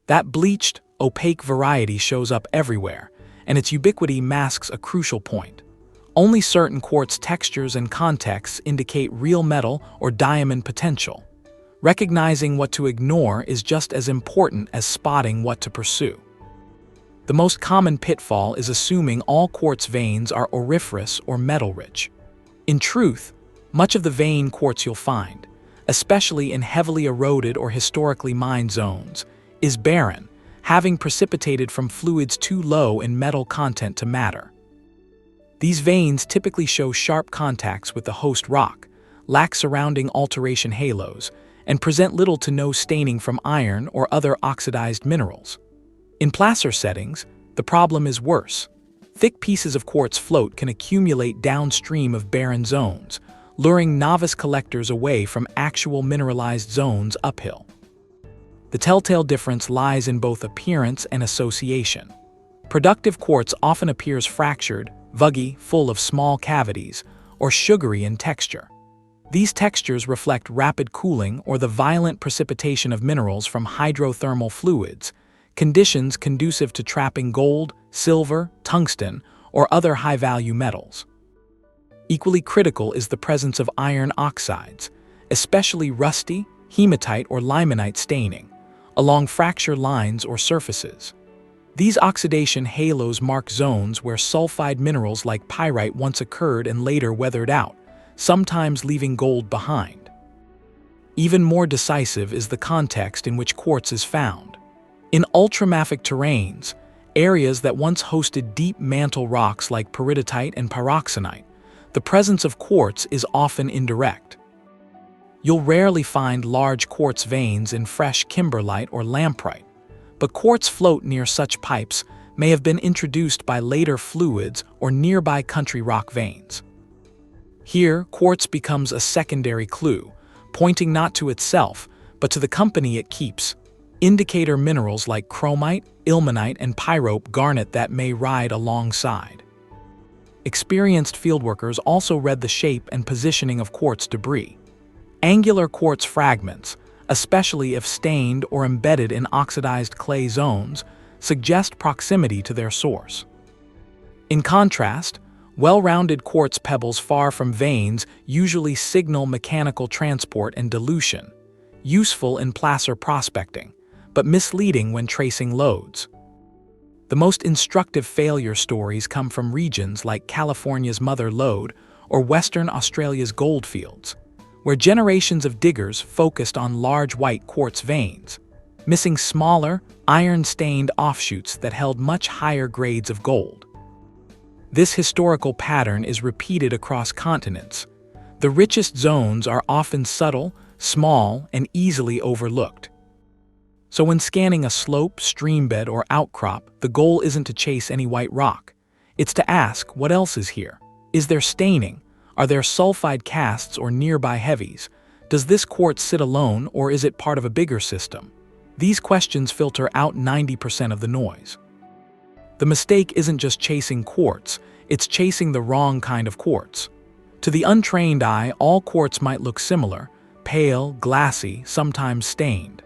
That bleached, opaque variety shows up everywhere, and its ubiquity masks a crucial point. Only certain quartz textures and contexts indicate real metal or diamond potential. Recognizing what to ignore is just as important as spotting what to pursue. The most common pitfall is assuming all quartz veins are auriferous or metal-rich. In truth, much of the vein quartz you'll find, especially in heavily eroded or historically mined zones, is barren, having precipitated from fluids too low in metal content to matter. These veins typically show sharp contacts with the host rock, lack surrounding alteration halos, and present little to no staining from iron or other oxidized minerals. In placer settings, the problem is worse. Thick pieces of quartz float can accumulate downstream of barren zones, luring novice collectors away from actual mineralized zones uphill. The telltale difference lies in both appearance and association. Productive quartz often appears fractured, vuggy, full of small cavities, or sugary in texture. These textures reflect rapid cooling or the violent precipitation of minerals from hydrothermal fluids, conditions conducive to trapping gold, silver, tungsten, or other high-value metals. Equally critical is the presence of iron oxides, especially rusty, hematite, or limonite staining, along fracture lines or surfaces. These oxidation halos mark zones where sulfide minerals like pyrite once occurred and later weathered out, sometimes leaving gold behind. Even more decisive is the context in which quartz is found. In ultramafic terrains, areas that once hosted deep mantle rocks like peridotite and pyroxenite, the presence of quartz is often indirect. You'll rarely find large quartz veins in fresh kimberlite or lamprite, but quartz float near such pipes may have been introduced by later fluids or nearby country rock veins. Here, quartz becomes a secondary clue, pointing not to itself, but to the company it keeps. Indicator minerals like chromite, ilmenite, and pyrope garnet that may ride alongside. Experienced fieldworkers also read the shape and positioning of quartz debris. Angular quartz fragments, especially if stained or embedded in oxidized clay zones, suggest proximity to their source. In contrast, well-rounded quartz pebbles far from veins usually signal mechanical transport and dilution, useful in placer prospecting, but misleading when tracing lodes. The most instructive failure stories come from regions like California's Mother Lode or Western Australia's goldfields, where generations of diggers focused on large white quartz veins, missing smaller, iron-stained offshoots that held much higher grades of gold. This historical pattern is repeated across continents. The richest zones are often subtle, small, and easily overlooked. So when scanning a slope, streambed, or outcrop, the goal isn't to chase any white rock. It's to ask, what else is here? Is there staining? Are there sulfide casts or nearby heavies? Does this quartz sit alone, or is it part of a bigger system? These questions filter out 90% of the noise. The mistake isn't just chasing quartz, it's chasing the wrong kind of quartz. To the untrained eye, all quartz might look similar, pale, glassy, sometimes stained.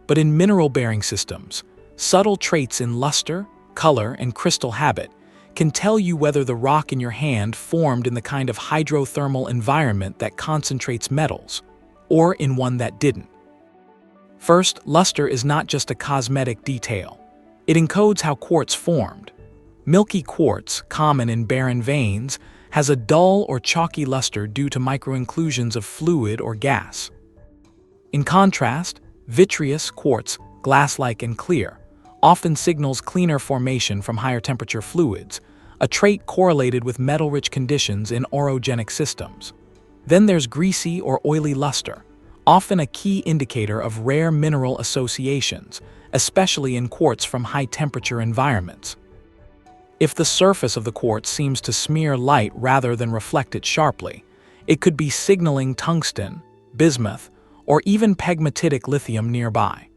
But in mineral-bearing systems, subtle traits in luster, color, and crystal habit can tell you whether the rock in your hand formed in the kind of hydrothermal environment that concentrates metals, or in one that didn't. First, luster is not just a cosmetic detail. It encodes how quartz formed. Milky quartz, common in barren veins, has a dull or chalky luster due to microinclusions of fluid or gas. In contrast, vitreous quartz, glass-like and clear, often signals cleaner formation from higher temperature fluids, a trait correlated with metal-rich conditions in orogenic systems. Then there's greasy or oily luster, often a key indicator of rare mineral associations, especially in quartz from high-temperature environments. If the surface of the quartz seems to smear light rather than reflect it sharply, it could be signaling tungsten, bismuth, or even pegmatitic lithium nearby.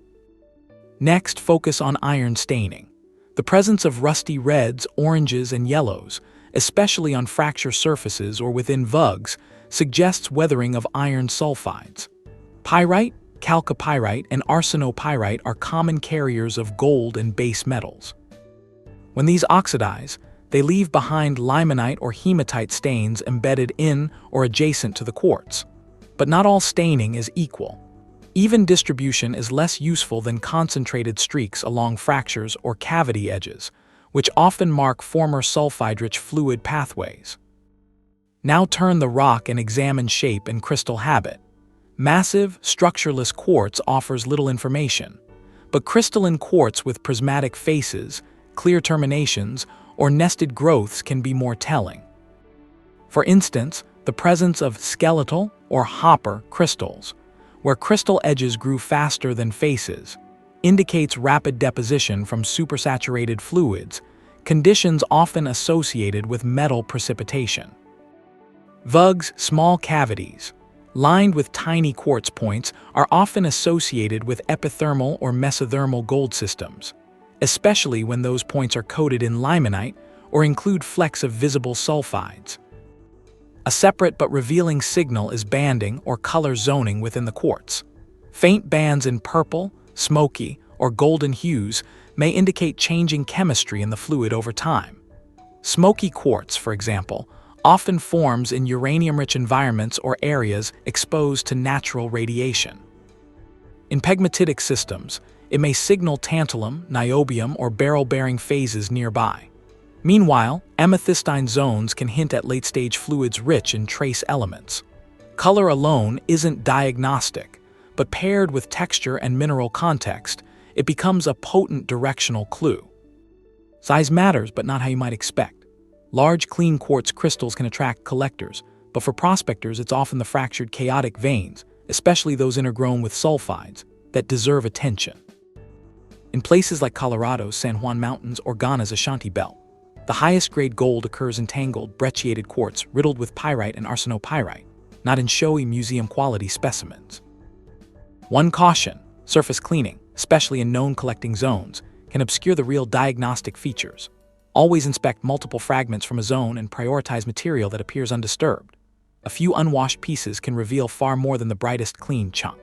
Next, focus on iron staining. The presence of rusty reds, oranges, and yellows, especially on fracture surfaces or within vugs, suggests weathering of iron sulfides. Pyrite, chalcopyrite, and arsenopyrite are common carriers of gold and base metals. When these oxidize, they leave behind limonite or hematite stains embedded in or adjacent to the quartz. But not all staining is equal. Even distribution is less useful than concentrated streaks along fractures or cavity edges, which often mark former sulfide-rich fluid pathways. Now turn the rock and examine shape and crystal habit. Massive, structureless quartz offers little information, but crystalline quartz with prismatic faces, clear terminations, or nested growths can be more telling. For instance, the presence of skeletal or hopper crystals, where crystal edges grew faster than faces, indicates rapid deposition from supersaturated fluids, conditions often associated with metal precipitation. Vugs, small cavities, lined with tiny quartz points, are often associated with epithermal or mesothermal gold systems, especially when those points are coated in limonite or include flecks of visible sulfides. A separate but revealing signal is banding or color zoning within the quartz. Faint bands in purple, smoky, or golden hues may indicate changing chemistry in the fluid over time. Smoky quartz, for example, often forms in uranium-rich environments or areas exposed to natural radiation. In pegmatitic systems, it may signal tantalum, niobium, or beryl-bearing phases nearby. Meanwhile, amethystine zones can hint at late-stage fluids rich in trace elements. Color alone isn't diagnostic, but paired with texture and mineral context, it becomes a potent directional clue. Size matters, but not how you might expect. Large, clean quartz crystals can attract collectors, but for prospectors it's often the fractured, chaotic veins, especially those intergrown with sulfides, that deserve attention. In places like Colorado's San Juan Mountains or Ghana's Ashanti Belt, the highest-grade gold occurs in tangled, brecciated quartz riddled with pyrite and arsenopyrite, not in showy museum-quality specimens. One caution: surface cleaning, especially in known collecting zones, can obscure the real diagnostic features. Always inspect multiple fragments from a zone and prioritize material that appears undisturbed. A few unwashed pieces can reveal far more than the brightest clean chunk.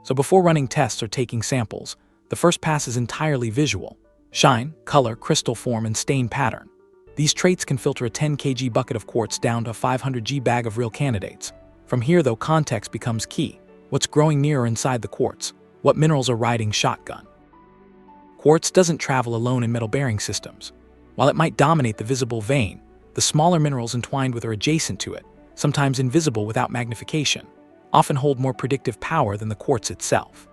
So before running tests or taking samples, the first pass is entirely visual. Shine, color, crystal form, and stain pattern. These traits can filter a 10 kg bucket of quartz down to a 500 g bag of real candidates. From here, though, context becomes key. What's growing near or inside the quartz? What minerals are riding shotgun? Quartz doesn't travel alone in metal-bearing systems. While it might dominate the visible vein, the smaller minerals entwined with or adjacent to it, sometimes invisible without magnification, often hold more predictive power than the quartz itself.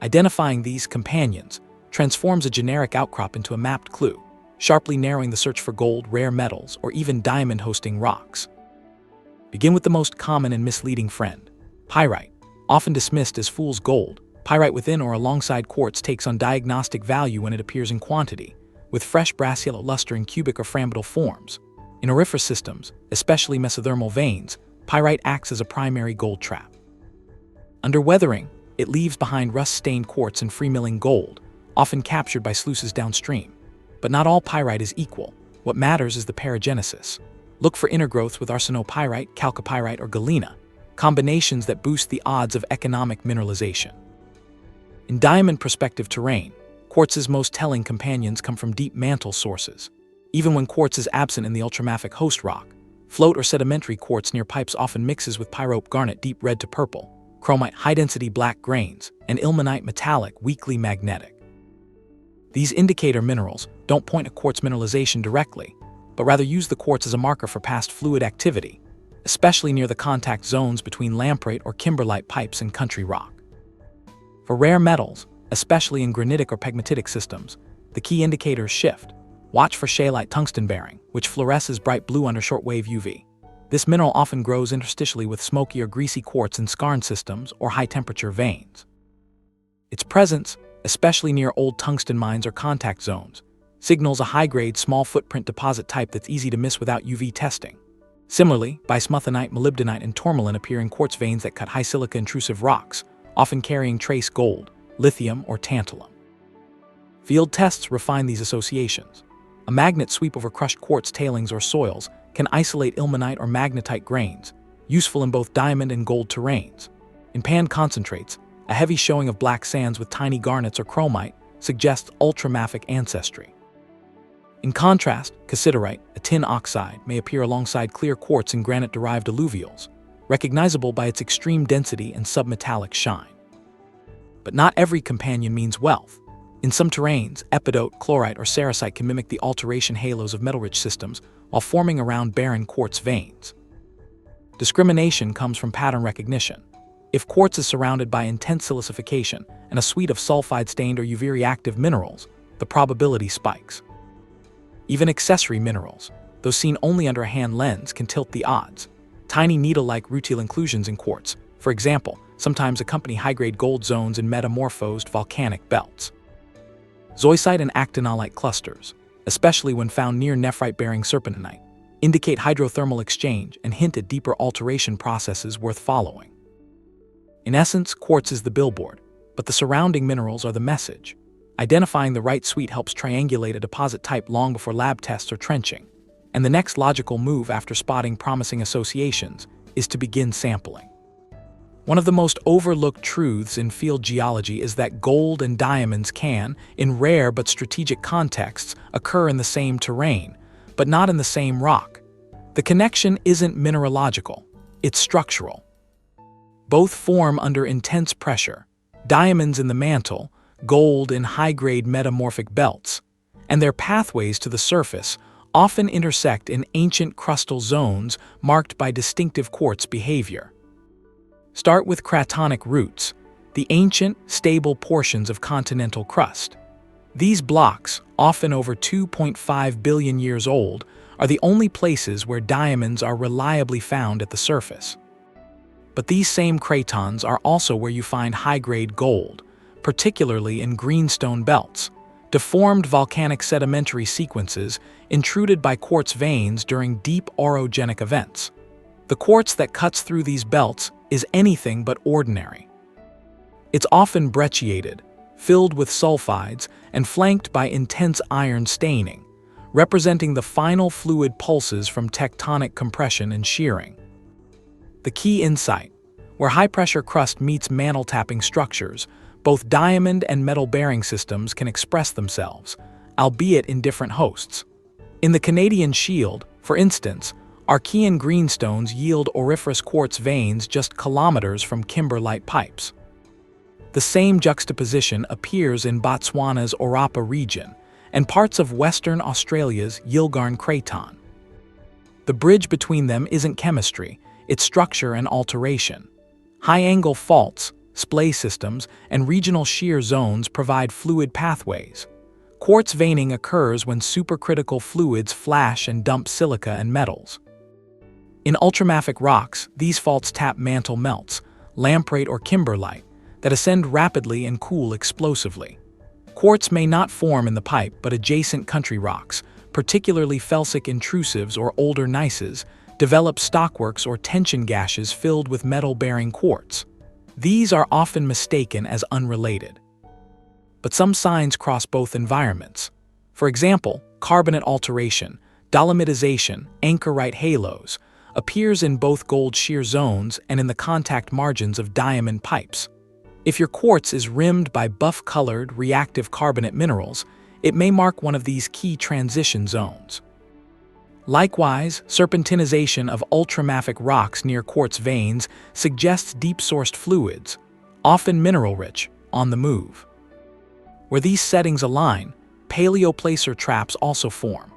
Identifying these companions transforms a generic outcrop into a mapped clue, sharply narrowing the search for gold, rare metals, or even diamond-hosting rocks. Begin with the most common and misleading friend: pyrite. Often dismissed as fool's gold, pyrite within or alongside quartz takes on diagnostic value when it appears in quantity, with fresh brass yellow luster in cubic or framboidal forms. In auriferous systems, especially mesothermal veins, pyrite acts as a primary gold trap. Under weathering, it leaves behind rust-stained quartz and free-milling gold, often captured by sluices downstream. But not all pyrite is equal. What matters is the paragenesis. Look for intergrowths with arsenopyrite, chalcopyrite, or galena, combinations that boost the odds of economic mineralization. In diamond prospective terrain, quartz's most telling companions come from deep mantle sources. Even when quartz is absent in the ultramafic host rock, float or sedimentary quartz near pipes often mixes with pyrope garnet deep red to purple, chromite high-density black grains, and ilmenite metallic weakly magnetic. These indicator minerals don't point at quartz mineralization directly, but rather use the quartz as a marker for past fluid activity, especially near the contact zones between lamprite or kimberlite pipes and country rock. For rare metals, especially in granitic or pegmatitic systems, the key indicators shift. Watch for scheelite tungsten bearing, which fluoresces bright blue under shortwave UV. This mineral often grows interstitially with smoky or greasy quartz in skarn systems or high-temperature veins. Its presence, especially near old tungsten mines or contact zones, signals a high-grade, small-footprint deposit type that's easy to miss without UV testing. Similarly, bismuthinite, molybdenite, and tourmaline appear in quartz veins that cut high-silica intrusive rocks, often carrying trace gold, lithium, or tantalum. Field tests refine these associations. A magnet sweep over crushed quartz tailings or soils can isolate ilmenite or magnetite grains, useful in both diamond and gold terrains. In pan concentrates, a heavy showing of black sands with tiny garnets or chromite suggests ultramafic ancestry. In contrast, cassiterite, a tin oxide, may appear alongside clear quartz in granite-derived alluvials, recognizable by its extreme density and submetallic shine. But not every companion means wealth. In some terrains, epidote, chlorite, or sericite can mimic the alteration halos of metal-rich systems while forming around barren quartz veins. Discrimination comes from pattern recognition. If quartz is surrounded by intense silicification and a suite of sulfide-stained or UV-reactive minerals, the probability spikes. Even accessory minerals, though seen only under a hand lens, can tilt the odds. Tiny needle-like rutile inclusions in quartz, for example, sometimes accompany high-grade gold zones in metamorphosed volcanic belts. Zoisite and actinolite clusters, especially when found near nephrite-bearing serpentinite, indicate hydrothermal exchange and hint at deeper alteration processes worth following. In essence, quartz is the billboard, but the surrounding minerals are the message. Identifying the right suite helps triangulate a deposit type long before lab tests or trenching, and the next logical move after spotting promising associations is to begin sampling. One of the most overlooked truths in field geology is that gold and diamonds can, in rare but strategic contexts, occur in the same terrain, but not in the same rock. The connection isn't mineralogical, it's structural. Both form under intense pressure, diamonds in the mantle, gold in high-grade metamorphic belts, and their pathways to the surface often intersect in ancient crustal zones marked by distinctive quartz behavior. Start with cratonic roots, the ancient, stable portions of continental crust. These blocks, often over 2.5 billion years old, are the only places where diamonds are reliably found at the surface. But these same cratons are also where you find high-grade gold, particularly in greenstone belts, deformed volcanic sedimentary sequences intruded by quartz veins during deep orogenic events. The quartz that cuts through these belts is anything but ordinary. It's often brecciated, filled with sulfides, and flanked by intense iron staining, representing the final fluid pulses from tectonic compression and shearing. The key insight: where high-pressure crust meets mantle-tapping structures, both diamond and metal-bearing systems can express themselves, albeit in different hosts. In the Canadian Shield, for instance, Archean greenstones yield auriferous quartz veins just kilometers from kimberlite pipes. The same juxtaposition appears in Botswana's Orapa region and parts of Western Australia's Yilgarn Craton. The bridge between them isn't chemistry, it's structure and alteration. High-angle faults, splay systems, and regional shear zones provide fluid pathways. Quartz veining occurs when supercritical fluids flash and dump silica and metals. In ultramafic rocks, these faults tap mantle melts, lamprite or kimberlite, that ascend rapidly and cool explosively. Quartz may not form in the pipe, but adjacent country rocks, particularly felsic intrusives or older gneisses, develop stockworks or tension gashes filled with metal-bearing quartz. These are often mistaken as unrelated. But some signs cross both environments. For example, carbonate alteration, dolomitization, anchorite halos, appears in both gold shear zones and in the contact margins of diamond pipes. If your quartz is rimmed by buff-colored, reactive carbonate minerals, it may mark one of these key transition zones. Likewise, serpentinization of ultramafic rocks near quartz veins suggests deep-sourced fluids, often mineral-rich, on the move. Where these settings align, paleoplacer traps also form.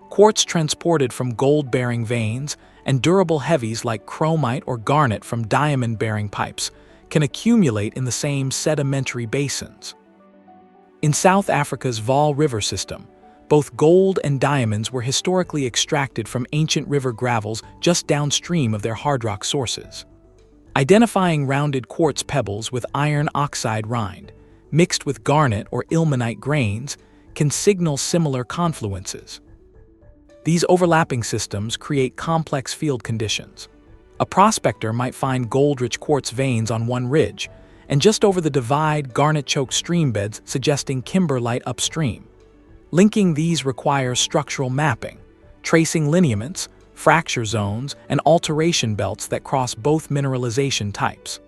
Quartz transported from gold-bearing veins and durable heavies like chromite or garnet from diamond-bearing pipes can accumulate in the same sedimentary basins. In South Africa's Vaal River system, both gold and diamonds were historically extracted from ancient river gravels just downstream of their hard rock sources. Identifying rounded quartz pebbles with iron oxide rind, mixed with garnet or ilmenite grains, can signal similar confluences. These overlapping systems create complex field conditions. A prospector might find gold-rich quartz veins on one ridge, and just over the divide, garnet-choked streambeds suggesting kimberlite upstream. Linking these requires structural mapping, tracing lineaments, fracture zones, and alteration belts that cross both mineralization types.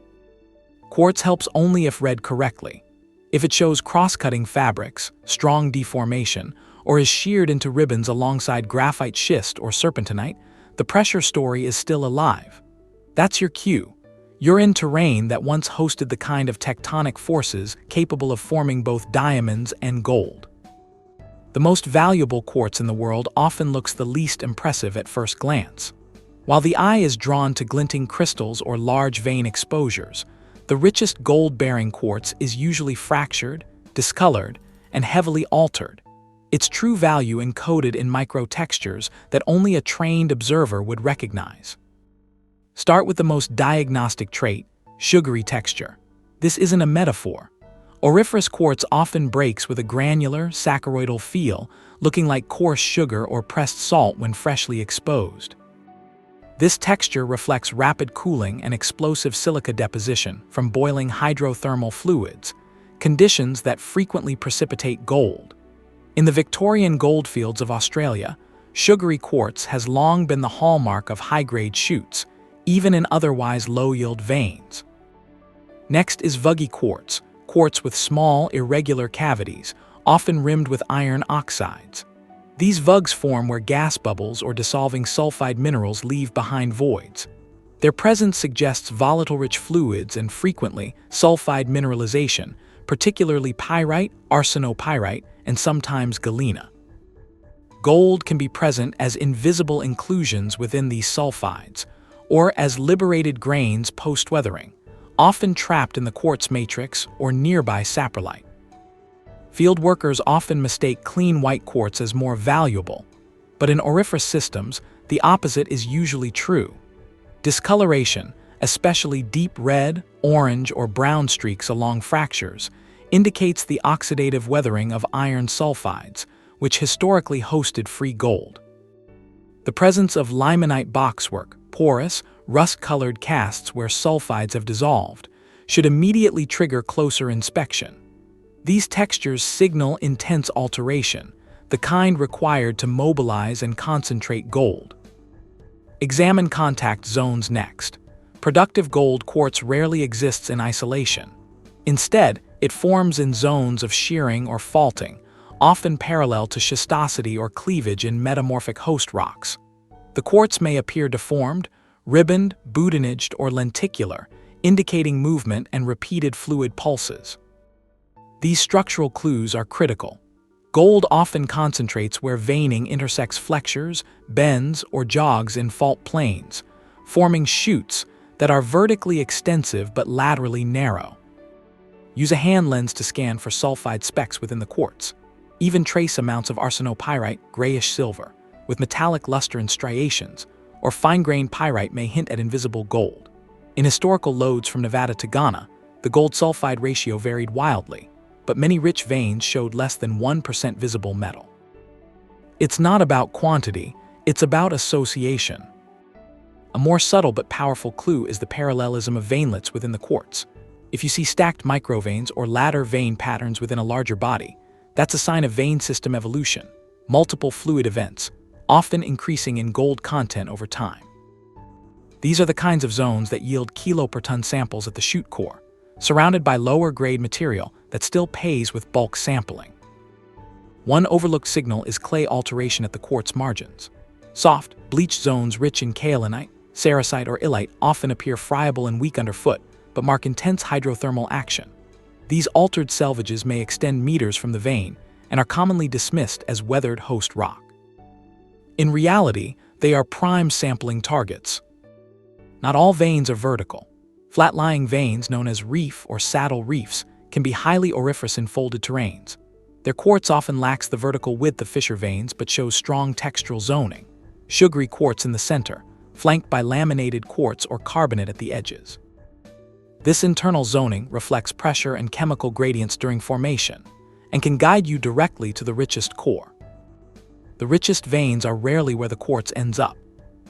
Quartz helps only if read correctly. If it shows cross-cutting fabrics, strong deformation, or is sheared into ribbons alongside graphite schist or serpentinite, the pressure story is still alive. That's your cue. You're in terrain that once hosted the kind of tectonic forces capable of forming both diamonds and gold. The most valuable quartz in the world often looks the least impressive at first glance. While the eye is drawn to glinting crystals or large vein exposures, the richest gold-bearing quartz is usually fractured, discolored, and heavily altered, its true value encoded in microtextures that only a trained observer would recognize. Start with the most diagnostic trait, sugary texture. This isn't a metaphor. Auriferous quartz often breaks with a granular, saccharoidal feel, looking like coarse sugar or pressed salt when freshly exposed. This texture reflects rapid cooling and explosive silica deposition from boiling hydrothermal fluids, conditions that frequently precipitate gold. In the Victorian goldfields of Australia, sugary quartz has long been the hallmark of high-grade chutes, even in otherwise low-yield veins. Next is vuggy quartz, quartz with small, irregular cavities, often rimmed with iron oxides. These vugs form where gas bubbles or dissolving sulfide minerals leave behind voids. Their presence suggests volatile-rich fluids and frequently sulfide mineralization, particularly pyrite, arsenopyrite, and sometimes galena. Gold can be present as invisible inclusions within these sulfides, or as liberated grains post-weathering, often trapped in the quartz matrix or nearby saprolite. Field workers often mistake clean white quartz as more valuable, but in auriferous systems, the opposite is usually true. Discoloration, especially deep red, orange, or brown streaks along fractures, indicates the oxidative weathering of iron sulfides, which historically hosted free gold. The presence of limonite boxwork, porous, rust-colored casts where sulfides have dissolved, should immediately trigger closer inspection. These textures signal intense alteration, the kind required to mobilize and concentrate gold. Examine contact zones next. Productive gold quartz rarely exists in isolation. Instead, it forms in zones of shearing or faulting, often parallel to schistosity or cleavage in metamorphic host rocks. The quartz may appear deformed, ribboned, boudinaged, or lenticular, indicating movement and repeated fluid pulses. These structural clues are critical. Gold often concentrates where veining intersects flexures, bends, or jogs in fault planes, forming chutes that are vertically extensive but laterally narrow. Use a hand lens to scan for sulfide specks within the quartz. Even trace amounts of arsenopyrite, grayish silver, with metallic luster and striations, or fine-grained pyrite may hint at invisible gold. In historical lodes from Nevada to Ghana, the gold-sulfide ratio varied wildly, but many rich veins showed less than 1% visible metal. It's not about quantity, it's about association. A more subtle but powerful clue is the parallelism of veinlets within the quartz. If you see stacked microveins or ladder vein patterns within a larger body, that's a sign of vein system evolution, multiple fluid events, often increasing in gold content over time. These are the kinds of zones that yield kilo-per-ton samples at the chute core, surrounded by lower-grade material that still pays with bulk sampling. One overlooked signal is clay alteration at the quartz margins. Soft, bleached zones rich in kaolinite, sericite, or illite often appear friable and weak underfoot, but mark intense hydrothermal action. These altered selvages may extend meters from the vein and are commonly dismissed as weathered host rock. In reality, they are prime sampling targets. Not all veins are vertical. Flat-lying veins, known as reef or saddle reefs, can be highly auriferous in folded terrains. Their quartz often lacks the vertical width of fissure veins but shows strong textural zoning. Sugary quartz in the center, flanked by laminated quartz or carbonate at the edges. This internal zoning reflects pressure and chemical gradients during formation and can guide you directly to the richest core. The richest veins are rarely where the quartz ends up.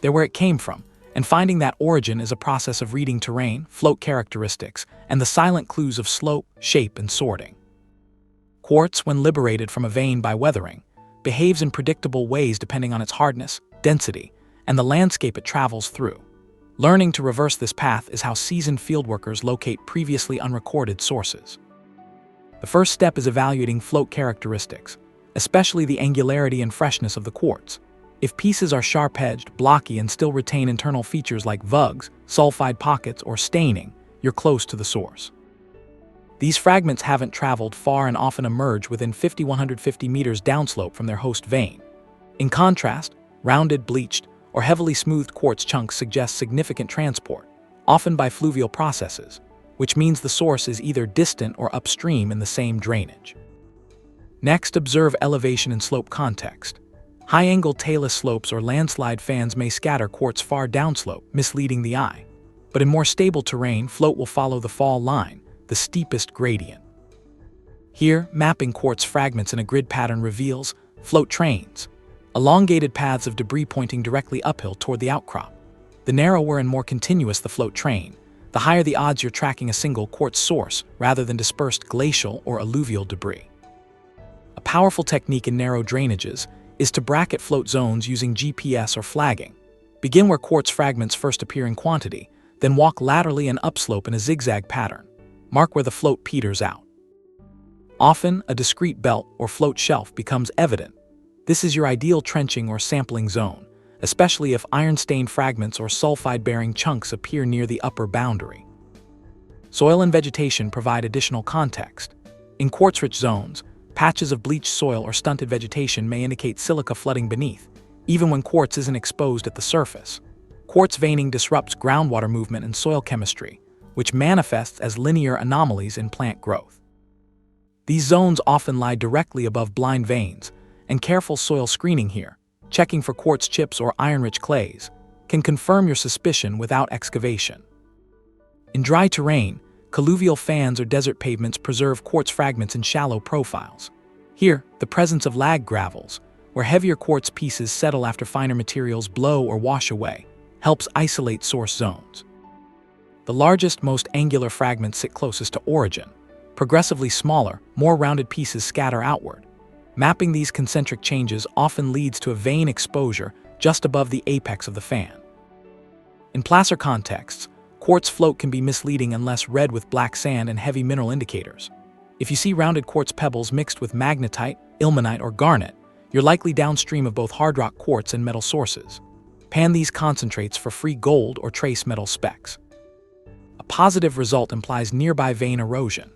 They're where it came from, and finding that origin is a process of reading terrain, float characteristics, and the silent clues of slope, shape, and sorting. Quartz, when liberated from a vein by weathering, behaves in predictable ways depending on its hardness, density, and the landscape it travels through. Learning to reverse this path is how seasoned fieldworkers locate previously unrecorded sources. The first step is evaluating float characteristics, especially the angularity and freshness of the quartz. If pieces are sharp-edged, blocky, and still retain internal features like vugs, sulfide pockets, or staining, you're close to the source. These fragments haven't traveled far and often emerge within 50–150 meters downslope from their host vein. In contrast, rounded, bleached, or heavily smoothed quartz chunks suggest significant transport, often by fluvial processes, which means the source is either distant or upstream in the same drainage. Next, observe elevation and slope context. High-angled talus slopes or landslide fans may scatter quartz far downslope, misleading the eye. But in more stable terrain, float will follow the fall line, the steepest gradient. Here, mapping quartz fragments in a grid pattern reveals float trains, elongated paths of debris pointing directly uphill toward the outcrop. The narrower and more continuous the float train, the higher the odds you're tracking a single quartz source rather than dispersed glacial or alluvial debris. A powerful technique in narrow drainages is to bracket float zones using GPS or flagging. Begin where quartz fragments first appear in quantity, then walk laterally and upslope in a zigzag pattern. Mark where the float peters out. Often, a discrete belt or float shelf becomes evident. This is your ideal trenching or sampling zone, especially if iron-stained fragments or sulfide-bearing chunks appear near the upper boundary. Soil and vegetation provide additional context. In quartz-rich zones, patches of bleached soil or stunted vegetation may indicate silica flooding beneath, even when quartz isn't exposed at the surface. Quartz veining disrupts groundwater movement and soil chemistry, which manifests as linear anomalies in plant growth. These zones often lie directly above blind veins, and careful soil screening here, checking for quartz chips or iron-rich clays, can confirm your suspicion without excavation. In dry terrain, colluvial fans or desert pavements preserve quartz fragments in shallow profiles. Here, the presence of lag gravels, where heavier quartz pieces settle after finer materials blow or wash away, helps isolate source zones. The largest, most angular fragments sit closest to origin. Progressively smaller, more rounded pieces scatter outward. Mapping these concentric changes often leads to a vein exposure just above the apex of the fan. In placer contexts, quartz float can be misleading unless read with black sand and heavy mineral indicators. If you see rounded quartz pebbles mixed with magnetite, ilmenite, or garnet, you're likely downstream of both hard rock quartz and metal sources. Pan these concentrates for free gold or trace metal specks. A positive result implies nearby vein erosion.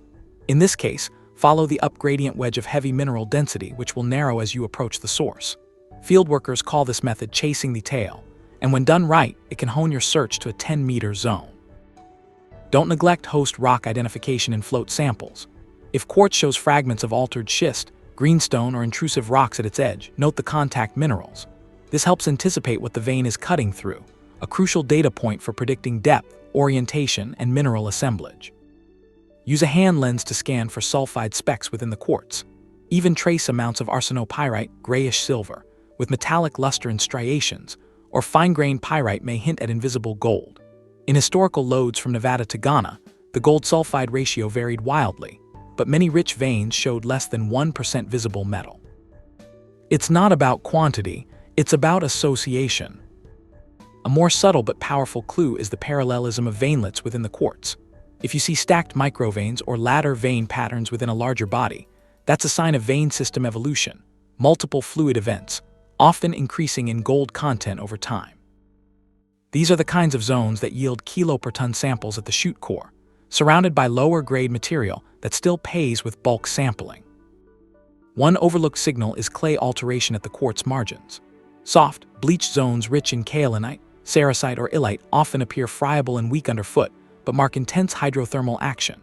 In this case, follow the up-gradient wedge of heavy mineral density, which will narrow as you approach the source. Fieldworkers call this method chasing the tail, and when done right, it can hone your search to a 10-meter zone. Don't neglect host rock identification in float samples. If quartz shows fragments of altered schist, greenstone, or intrusive rocks at its edge, note the contact minerals. This helps anticipate what the vein is cutting through, a crucial data point for predicting depth, orientation, and mineral assemblage. Use a hand lens to scan for sulfide specks within the quartz. Even trace amounts of arsenopyrite, grayish silver, with metallic luster and striations, or fine-grained pyrite may hint at invisible gold. In historical lodes from Nevada to Ghana, the gold-sulfide ratio varied wildly, but many rich veins showed less than 1% visible metal. It's not about quantity, it's about association. A more subtle but powerful clue is the parallelism of veinlets within the quartz. If you see stacked microveins or ladder vein patterns within a larger body, that's a sign of vein system evolution, multiple fluid events, often increasing in gold content over time. These are the kinds of zones that yield kilo per ton samples at the chute core, surrounded by lower-grade material that still pays with bulk sampling. One overlooked signal is clay alteration at the quartz margins. Soft, bleached zones rich in kaolinite, sericite, or illite often appear friable and weak underfoot, but mark intense hydrothermal action.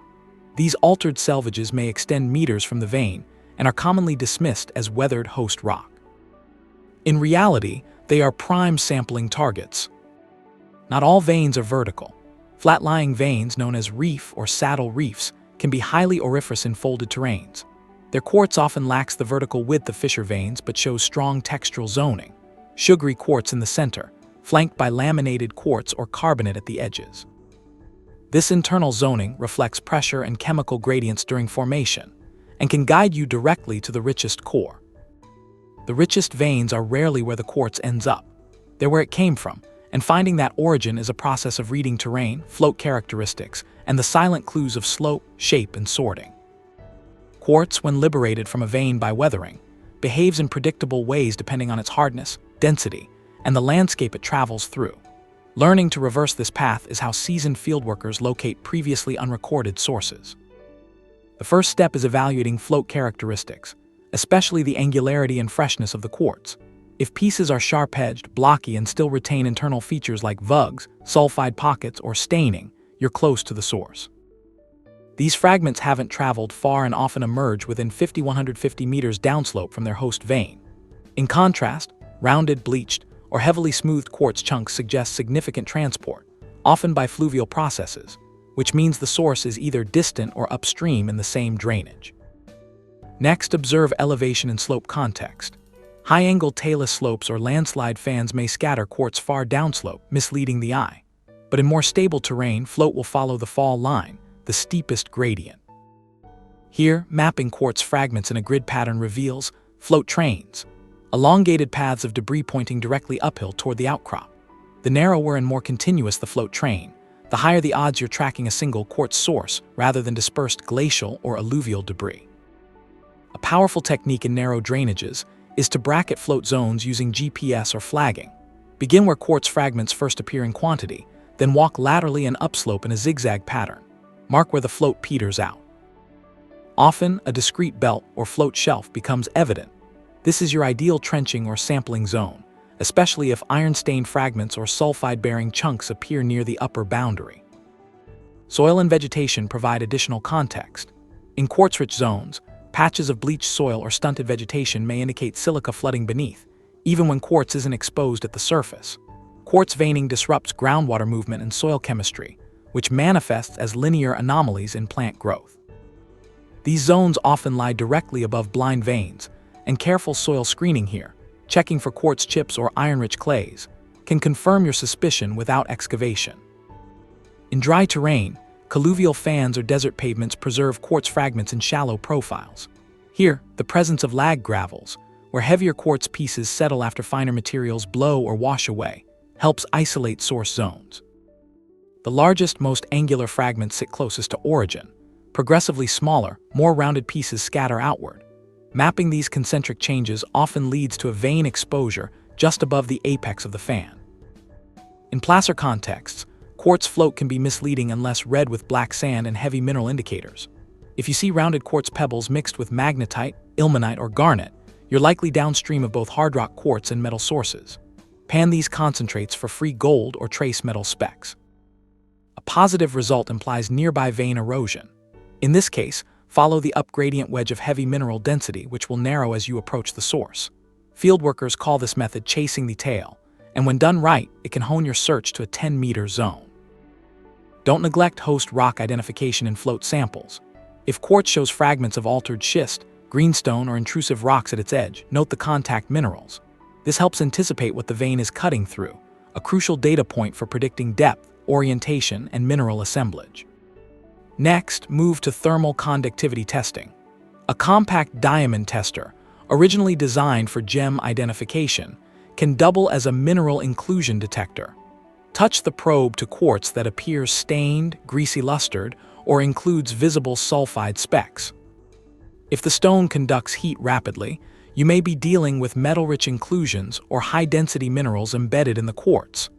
These altered selvages may extend meters from the vein and are commonly dismissed as weathered host rock. In reality, they are prime sampling targets. Not all veins are vertical. Flat-lying veins, known as reef or saddle reefs, can be highly auriferous in folded terrains. Their quartz often lacks the vertical width of fissure veins but shows strong textural zoning. Sugary quartz in the center, flanked by laminated quartz or carbonate at the edges. This internal zoning reflects pressure and chemical gradients during formation and can guide you directly to the richest core. The richest veins are rarely where the quartz ends up. They're where it came from, and finding that origin is a process of reading terrain, float characteristics, and the silent clues of slope, shape, and sorting. Quartz, when liberated from a vein by weathering, behaves in predictable ways depending on its hardness, density, and the landscape it travels through. Learning to reverse this path is how seasoned fieldworkers locate previously unrecorded sources. The first step is evaluating float characteristics, especially the angularity and freshness of the quartz. If pieces are sharp-edged, blocky, and still retain internal features like vugs, sulfide pockets, or staining, you're close to the source. These fragments haven't traveled far and often emerge within 50–150 meters downslope from their host vein. In contrast, rounded, bleached, or heavily smoothed quartz chunks suggest significant transport, often by fluvial processes, which means the source is either distant or upstream in the same drainage. Next, observe elevation and slope context. High-angled talus slopes or landslide fans may scatter quartz far downslope, misleading the eye. But in more stable terrain, float will follow the fall line, the steepest gradient. Here, mapping quartz fragments in a grid pattern reveals float trains, elongated paths of debris pointing directly uphill toward the outcrop. The narrower and more continuous the float train, the higher the odds you're tracking a single quartz source rather than dispersed glacial or alluvial debris. A powerful technique in narrow drainages is to bracket float zones using GPS or flagging. Begin where quartz fragments first appear in quantity, then walk laterally and upslope in a zigzag pattern. Mark where the float peters out. Often, a discrete belt or float shelf becomes evident. This is your ideal trenching or sampling zone, especially if iron-stained fragments or sulfide-bearing chunks appear near the upper boundary. Soil and vegetation provide additional context. In quartz-rich zones, patches of bleached soil or stunted vegetation may indicate silica flooding beneath, even when quartz isn't exposed at the surface. Quartz veining disrupts groundwater movement and soil chemistry, which manifests as linear anomalies in plant growth. These zones often lie directly above blind veins, and careful soil screening here, checking for quartz chips or iron-rich clays, can confirm your suspicion without excavation. In dry terrain, colluvial fans or desert pavements preserve quartz fragments in shallow profiles. Here, the presence of lag gravels, where heavier quartz pieces settle after finer materials blow or wash away, helps isolate source zones. The largest, most angular fragments sit closest to origin. Progressively smaller, more rounded pieces scatter outward. Mapping these concentric changes often leads to a vein exposure just above the apex of the fan. In placer contexts, quartz float can be misleading unless read with black sand and heavy mineral indicators. If you see rounded quartz pebbles mixed with magnetite, ilmenite, or garnet, you're likely downstream of both hard rock quartz and metal sources. Pan these concentrates for free gold or trace metal specks. A positive result implies nearby vein erosion. In this case, follow the up-gradient wedge of heavy mineral density, which will narrow as you approach the source. Fieldworkers call this method chasing the tail, and when done right, it can hone your search to a 10-meter zone. Don't neglect host rock identification in float samples. If quartz shows fragments of altered schist, greenstone, or intrusive rocks at its edge, note the contact minerals. This helps anticipate what the vein is cutting through, a crucial data point for predicting depth, orientation, and mineral assemblage. Next, move to thermal conductivity testing. A compact diamond tester, originally designed for gem identification, can double as a mineral inclusion detector. Touch the probe to quartz that appears stained, greasy-lustered, or includes visible sulfide specks. If the stone conducts heat rapidly, you may be dealing with metal-rich inclusions or high-density minerals embedded in the quartz.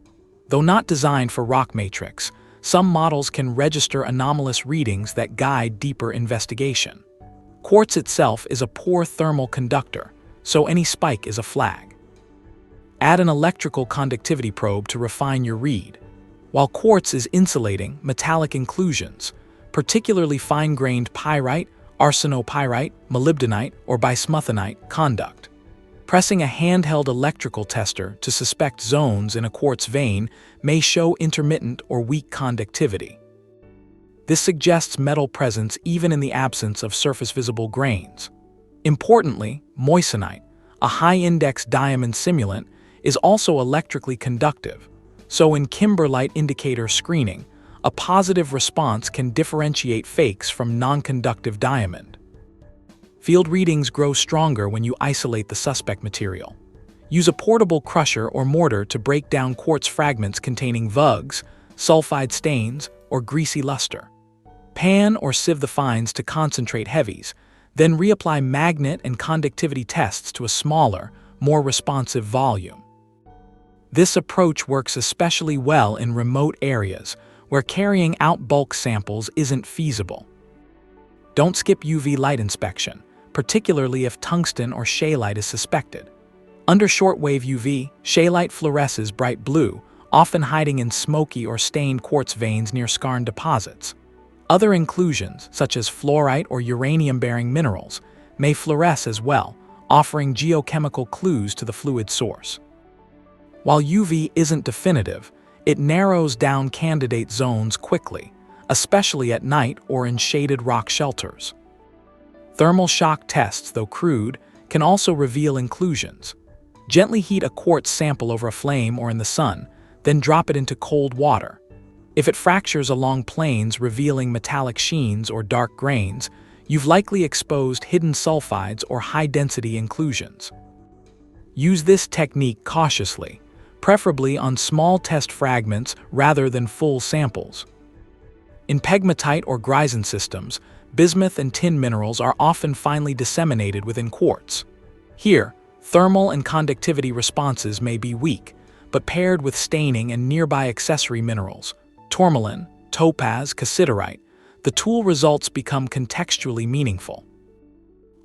Though not designed for rock matrix, some models can register anomalous readings that guide deeper investigation. Quartz itself is a poor thermal conductor, so any spike is a flag. Add an electrical conductivity probe to refine your read. While quartz is insulating, metallic inclusions, particularly fine-grained pyrite, arsenopyrite, molybdenite, or bismuthinite, conduct. Pressing a handheld electrical tester to suspect zones in a quartz vein may show intermittent or weak conductivity. This suggests metal presence even in the absence of surface-visible grains. Importantly, moissanite, a high-index diamond simulant, is also electrically conductive, so in kimberlite indicator screening, a positive response can differentiate fakes from non-conductive diamond. Field readings grow stronger when you isolate the suspect material. Use a portable crusher or mortar to break down quartz fragments containing vugs, sulfide stains, or greasy luster. Pan or sieve the fines to concentrate heavies, then reapply magnet and conductivity tests to a smaller, more responsive volume. This approach works especially well in remote areas where carrying out bulk samples isn't feasible. Don't skip UV light inspection, particularly if tungsten or scheelite is suspected. Under shortwave UV, scheelite fluoresces bright blue, often hiding in smoky or stained quartz veins near skarn deposits. Other inclusions, such as fluorite or uranium-bearing minerals, may fluoresce as well, offering geochemical clues to the fluid source. While UV isn't definitive, it narrows down candidate zones quickly, especially at night or in shaded rock shelters. Thermal shock tests, though crude, can also reveal inclusions. Gently heat a quartz sample over a flame or in the sun, then drop it into cold water. If it fractures along planes revealing metallic sheens or dark grains, you've likely exposed hidden sulfides or high-density inclusions. Use this technique cautiously, preferably on small test fragments rather than full samples. In pegmatite or Greisen systems, bismuth and tin minerals are often finely disseminated within quartz. Here, thermal and conductivity responses may be weak, but paired with staining and nearby accessory minerals, tourmaline, topaz, cassiterite, the tool results become contextually meaningful.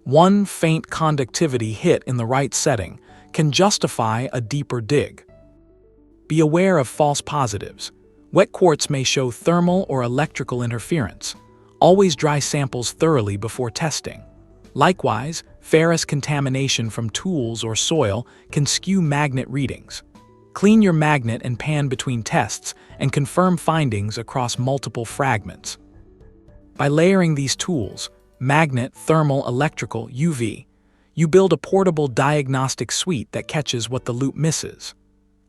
One faint conductivity hit in the right setting can justify a deeper dig. Be aware of false positives. Wet quartz may show thermal or electrical interference. Always dry samples thoroughly before testing. Likewise, ferrous contamination from tools or soil can skew magnet readings. Clean your magnet and pan between tests and confirm findings across multiple fragments. By layering these tools, magnet, thermal, electrical, UV, you build a portable diagnostic suite that catches what the loop misses.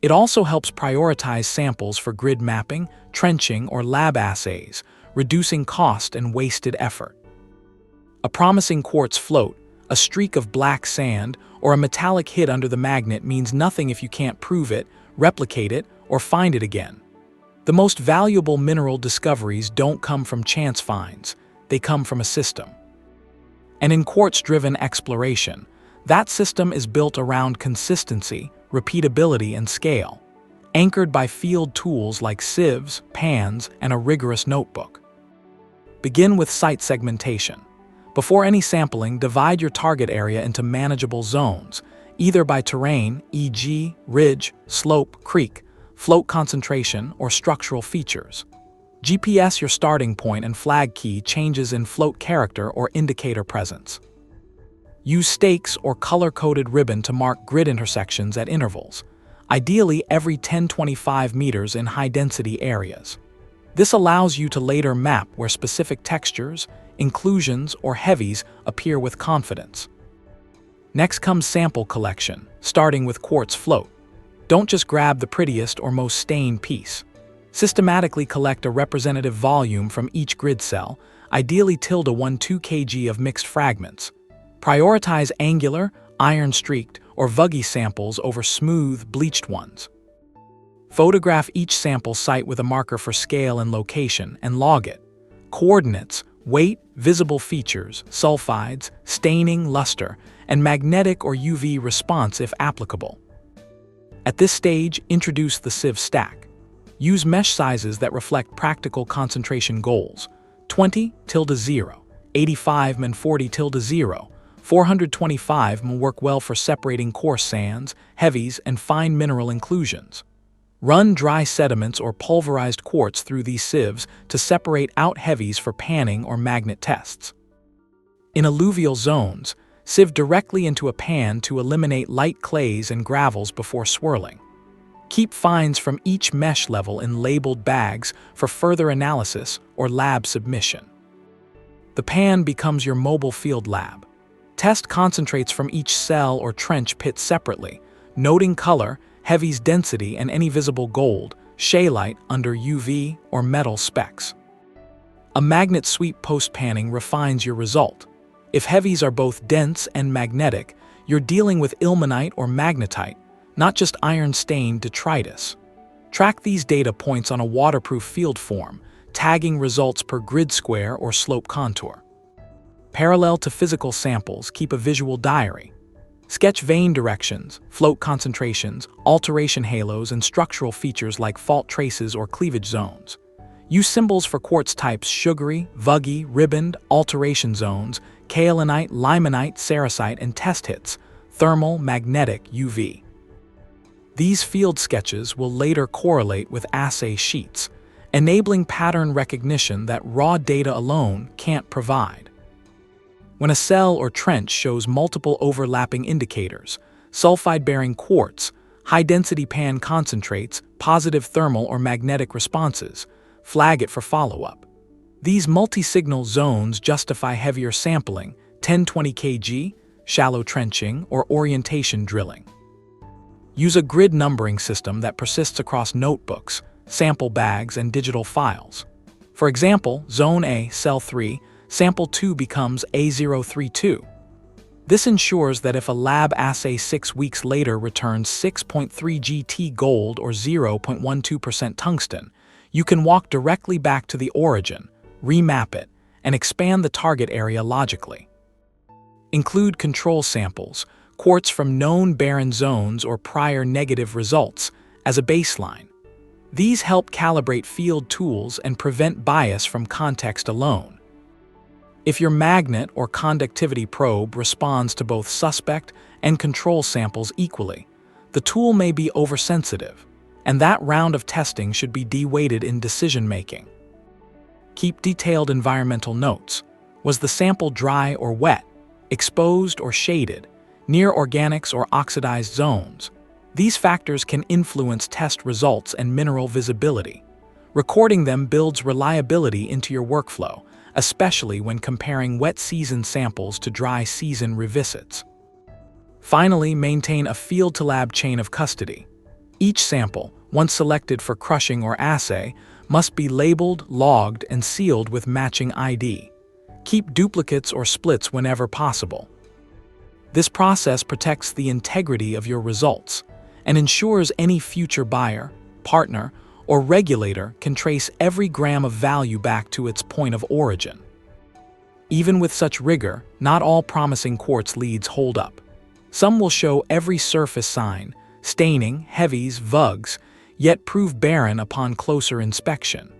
It also helps prioritize samples for grid mapping, trenching, or lab assays, reducing cost and wasted effort. A promising quartz float, a streak of black sand, or a metallic hit under the magnet means nothing if you can't prove it, replicate it, or find it again. The most valuable mineral discoveries don't come from chance finds, they come from a system. And in quartz-driven exploration, that system is built around consistency, repeatability, and scale, anchored by field tools like sieves, pans, and a rigorous notebook. Begin with site segmentation. Before any sampling, divide your target area into manageable zones, either by terrain, e.g., ridge, slope, creek, float concentration, or structural features. GPS your starting point and flag key changes in float character or indicator presence. Use stakes or color-coded ribbon to mark grid intersections at intervals, ideally every 10-25 meters in high-density areas. This allows you to later map where specific textures, inclusions, or heavies appear with confidence. Next comes sample collection, starting with quartz float. Don't just grab the prettiest or most stained piece. Systematically collect a representative volume from each grid cell, ideally tilde 1-2 kg of mixed fragments. Prioritize angular, iron-streaked, or vuggy samples over smooth, bleached ones. Photograph each sample site with a marker for scale and location, and log it. Coordinates, weight, visible features, sulfides, staining, luster, and magnetic or UV response if applicable. At this stage, introduce the sieve stack. Use mesh sizes that reflect practical concentration goals. 20-0, 85-40-0, 425 will work well for separating coarse sands, heavies, and fine mineral inclusions. Run dry sediments or pulverized quartz through these sieves to separate out heavies for panning or magnet tests. In alluvial zones, sieve directly into a pan to eliminate light clays and gravels before swirling. Keep fines from each mesh level in labeled bags for further analysis or lab submission. The pan becomes your mobile field lab. Test concentrates from each cell or trench pit separately, noting color, heavies density, and any visible gold, scheelite under UV or metal specs. A magnet sweep post-panning refines your result. If heavies are both dense and magnetic, you're dealing with ilmenite or magnetite, not just iron-stained detritus. Track these data points on a waterproof field form, tagging results per grid square or slope contour. Parallel to physical samples, keep a visual diary. Sketch vein directions, float concentrations, alteration halos, and structural features like fault traces or cleavage zones. Use symbols for quartz types sugary, vuggy, ribboned, alteration zones, kaolinite, limonite, sericite, and test hits, thermal, magnetic, UV. These field sketches will later correlate with assay sheets, enabling pattern recognition that raw data alone can't provide. When a cell or trench shows multiple overlapping indicators, sulfide-bearing quartz, high-density pan concentrates, positive thermal or magnetic responses, flag it for follow-up. These multi-signal zones justify heavier sampling, 10-20 kg, shallow trenching, or orientation drilling. Use a grid numbering system that persists across notebooks, sample bags, and digital files. For example, Zone A, Cell 3, Sample 2 becomes A032. This ensures that if a lab assay 6 weeks later returns 6.3 GT gold or 0.12% tungsten, you can walk directly back to the origin, remap it, and expand the target area logically. Include control samples, quartz from known barren zones or prior negative results, as a baseline. These help calibrate field tools and prevent bias from context alone. If your magnet or conductivity probe responds to both suspect and control samples equally, the tool may be oversensitive, and that round of testing should be de-weighted in decision-making. Keep detailed environmental notes. Was the sample dry or wet, exposed or shaded, near organics or oxidized zones? These factors can influence test results and mineral visibility. Recording them builds reliability into your workflow, especially when comparing wet season samples to dry season revisits. Finally, maintain a field-to-lab chain of custody. Each sample, once selected for crushing or assay, must be labeled, logged, and sealed with matching ID. Keep duplicates or splits whenever possible. This process protects the integrity of your results and ensures any future buyer, partner, or regulator can trace every gram of value back to its point of origin. Even with such rigor, not all promising quartz leads hold up. Some will show every surface sign, staining, heavies, vugs, yet prove barren upon closer inspection.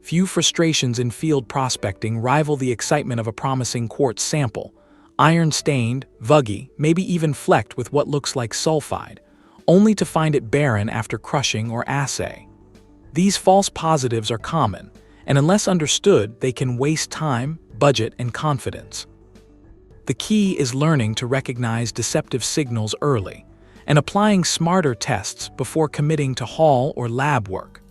Few frustrations in field prospecting rival the excitement of a promising quartz sample, iron-stained, vuggy, maybe even flecked with what looks like sulfide, only to find it barren after crushing or assay. These false positives are common, and unless understood, they can waste time, budget, and confidence. The key is learning to recognize deceptive signals early and applying smarter tests before committing to haul or lab work.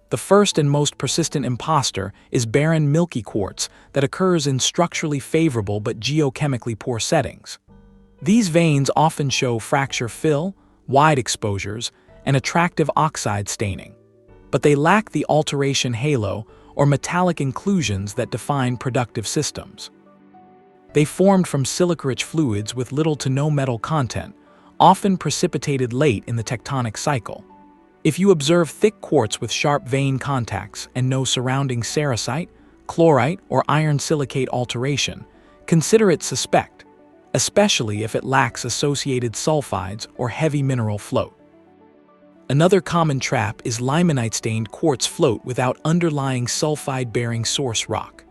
The first and most persistent imposter is barren milky quartz that occurs in structurally favorable but geochemically poor settings. These veins often show fracture fill, wide exposures, and attractive oxide staining, but they lack the alteration halo or metallic inclusions that define productive systems. They formed from silica-rich fluids with little to no metal content, often precipitated late in the tectonic cycle. If you observe thick quartz with sharp vein contacts and no surrounding sericite, chlorite, or iron silicate alteration, consider it suspect, especially if it lacks associated sulfides or heavy mineral float. Another common trap is limonite-stained quartz float without underlying sulfide-bearing source rock.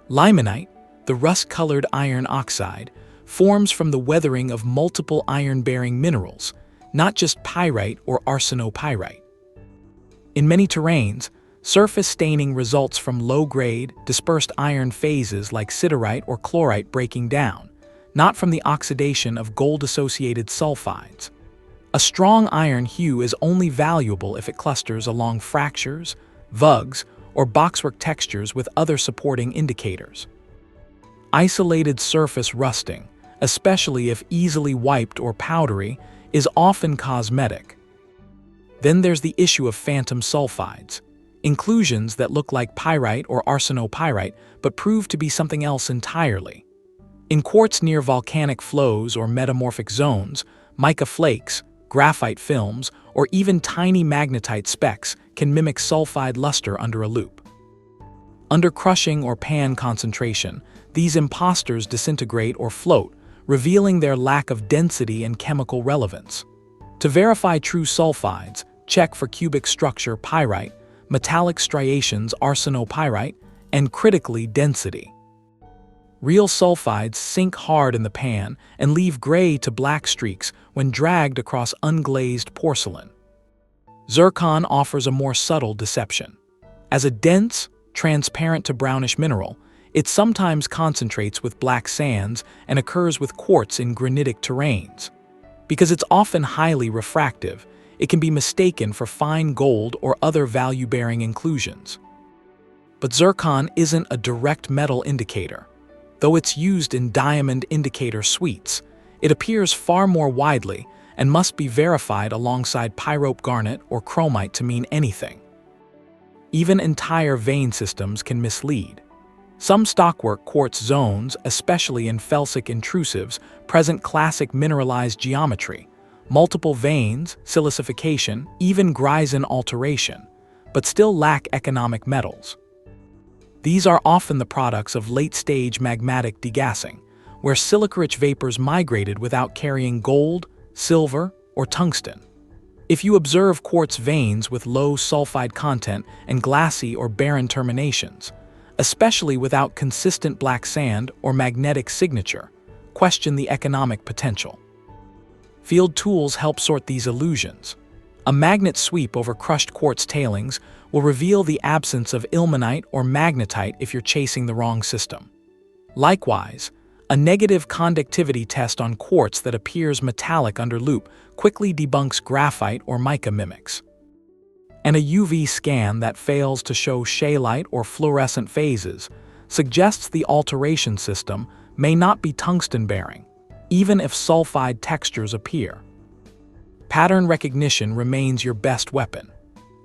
Limonite, the rust-colored iron oxide, forms from the weathering of multiple iron-bearing minerals, not just pyrite or arsenopyrite. In many terrains, surface staining results from low-grade, dispersed iron phases like siderite or chlorite breaking down, not from the oxidation of gold-associated sulfides. A strong iron hue is only valuable if it clusters along fractures, vugs, or boxwork textures with other supporting indicators. Isolated surface rusting, especially if easily wiped or powdery, is often cosmetic. Then there's the issue of phantom sulfides, inclusions that look like pyrite or arsenopyrite but prove to be something else entirely. In quartz near volcanic flows or metamorphic zones, mica flakes, graphite films, or even tiny magnetite specks can mimic sulfide luster under a loupe. Under crushing or pan concentration, these imposters disintegrate or float, revealing their lack of density and chemical relevance. To verify true sulfides, check for cubic structure pyrite, metallic striations arsenopyrite, and critically density. Real sulfides sink hard in the pan and leave gray to black streaks when dragged across unglazed porcelain. Zircon offers a more subtle deception. As a dense, transparent to brownish mineral, it sometimes concentrates with black sands and occurs with quartz in granitic terrains. Because it's often highly refractive, it can be mistaken for fine gold or other value-bearing inclusions. But zircon isn't a direct metal indicator. Though it's used in diamond indicator suites, it appears far more widely and must be verified alongside pyrope garnet or chromite to mean anything. Even entire vein systems can mislead. Some stockwork quartz zones, especially in felsic intrusives, present classic mineralized geometry, multiple veins, silicification, even Greisen alteration, but still lack economic metals. These are often the products of late-stage magmatic degassing, where silica-rich vapors migrated without carrying gold, silver, or tungsten. If you observe quartz veins with low sulfide content and glassy or barren terminations, especially without consistent black sand or magnetic signature, question the economic potential. Field tools help sort these illusions. A magnet sweep over crushed quartz tailings will reveal the absence of ilmenite or magnetite if you're chasing the wrong system. Likewise, a negative conductivity test on quartz that appears metallic under loupe quickly debunks graphite or mica mimics. And a UV scan that fails to show scheelite or fluorescent phases suggests the alteration system may not be tungsten-bearing, even if sulfide textures appear. Pattern recognition remains your best weapon.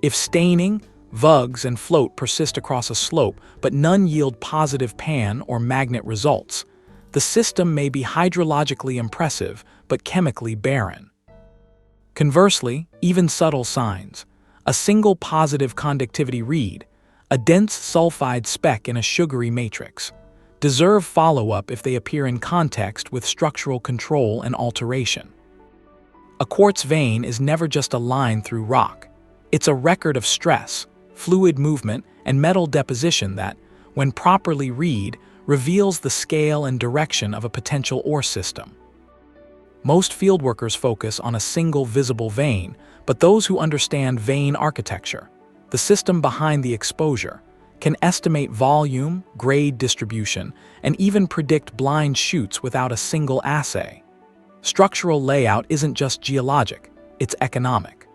If staining, vugs, and float persist across a slope, but none yield positive pan or magnet results, the system may be hydrologically impressive but chemically barren. Conversely, even subtle signs, a single positive conductivity read, a dense sulfide speck in a sugary matrix, deserve follow-up if they appear in context with structural control and alteration. A quartz vein is never just a line through rock. It's a record of stress, fluid movement, and metal deposition that, when properly read, reveals the scale and direction of a potential ore system. Most fieldworkers focus on a single visible vein, but those who understand vein architecture, the system behind the exposure, can estimate volume, grade distribution, and even predict blind chutes without a single assay. Structural layout isn't just geologic, it's economic.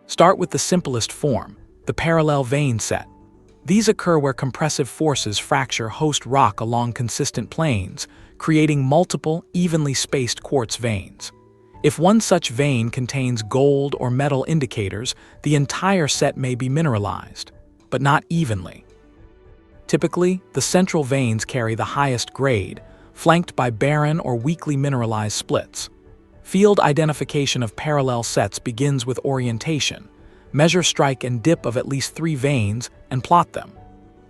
Start with the simplest form, the parallel vein set. These occur where compressive forces fracture host rock along consistent planes, creating multiple, evenly spaced quartz veins. If one such vein contains gold or metal indicators, the entire set may be mineralized, but not evenly. Typically, the central veins carry the highest grade, flanked by barren or weakly mineralized splits. Field identification of parallel sets begins with orientation. Measure strike and dip of at least 3 veins and plot them.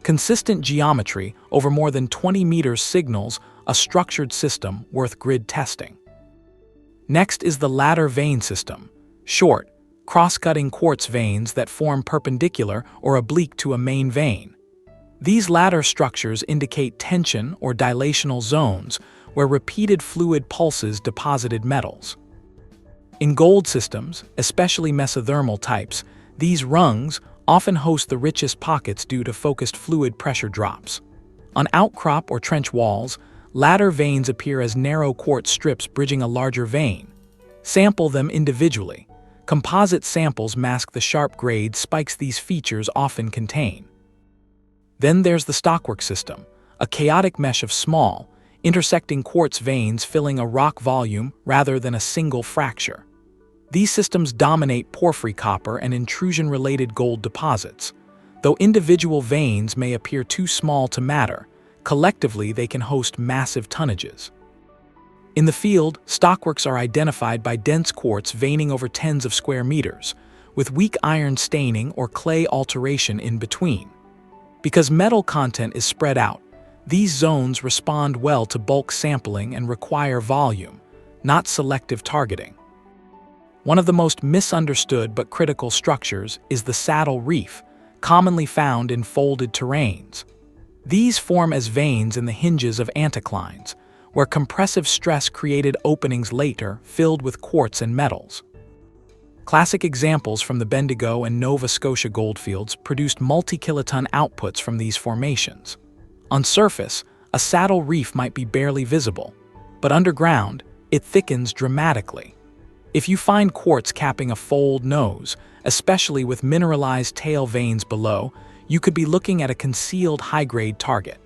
Consistent geometry over more than 20 meters signals a structured system worth grid testing. Next is the ladder vein system, short, cross-cutting quartz veins that form perpendicular or oblique to a main vein. These ladder structures indicate tension or dilational zones where repeated fluid pulses deposited metals. In gold systems, especially mesothermal types, these rungs often host the richest pockets due to focused fluid pressure drops. On outcrop or trench walls, ladder veins appear as narrow quartz strips bridging a larger vein. Sample them individually. Composite samples mask the sharp grade spikes these features often contain. Then there's the stockwork system, a chaotic mesh of small, intersecting quartz veins filling a rock volume rather than a single fracture. These systems dominate porphyry copper and intrusion-related gold deposits. Though individual veins may appear too small to matter, collectively they can host massive tonnages. In the field, stockworks are identified by dense quartz veining over tens of square meters, with weak iron staining or clay alteration in between. Because metal content is spread out, these zones respond well to bulk sampling and require volume, not selective targeting. One of the most misunderstood but critical structures is the saddle reef, commonly found in folded terranes. These form as veins in the hinges of anticlines, where compressive stress created openings later filled with quartz and metals. Classic examples from the Bendigo and Nova Scotia goldfields produced multi-kiloton outputs from these formations. On surface, a saddle reef might be barely visible, but underground, it thickens dramatically. If you find quartz capping a fold nose, especially with mineralized tail veins below, you could be looking at a concealed high-grade target.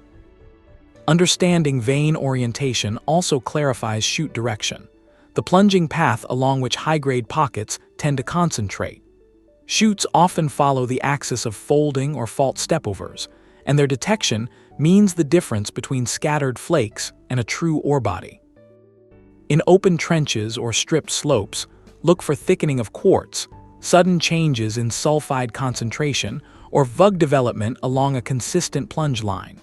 Understanding vein orientation also clarifies chute direction, the plunging path along which high-grade pockets tend to concentrate. Chutes often follow the axis of folding or fault stepovers, and their detection means the difference between scattered flakes and a true ore body. In open trenches or stripped slopes, look for thickening of quartz, sudden changes in sulfide concentration, or vug development along a consistent plunge line.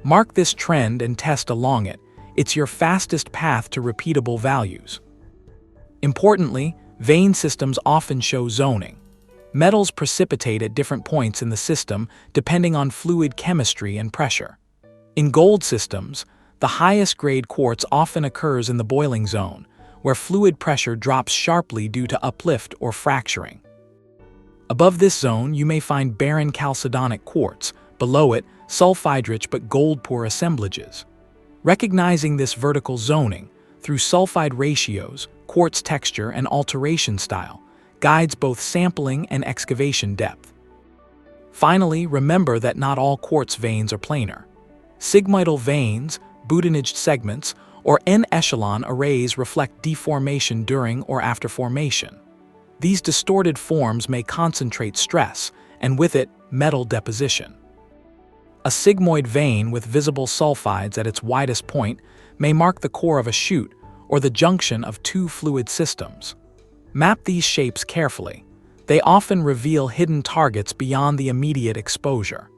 Mark this trend and test along it. It's your fastest path to repeatable values. Importantly, vein systems often show zoning. Metals precipitate at different points in the system depending on fluid chemistry and pressure. In gold systems, the highest grade quartz often occurs in the boiling zone, where fluid pressure drops sharply due to uplift or fracturing. Above this zone, you may find barren chalcedonic quartz, below it, sulfide-rich but gold-poor assemblages. Recognizing this vertical zoning, through sulfide ratios, quartz texture, and alteration style, guides both sampling and excavation depth. Finally, remember that not all quartz veins are planar. Sigmoidal veins, boudinaged segments, or N-echelon arrays reflect deformation during or after formation. These distorted forms may concentrate stress, and with it, metal deposition. A sigmoid vein with visible sulfides at its widest point may mark the core of a chute or the junction of two fluid systems. Map these shapes carefully. They often reveal hidden targets beyond the immediate exposure.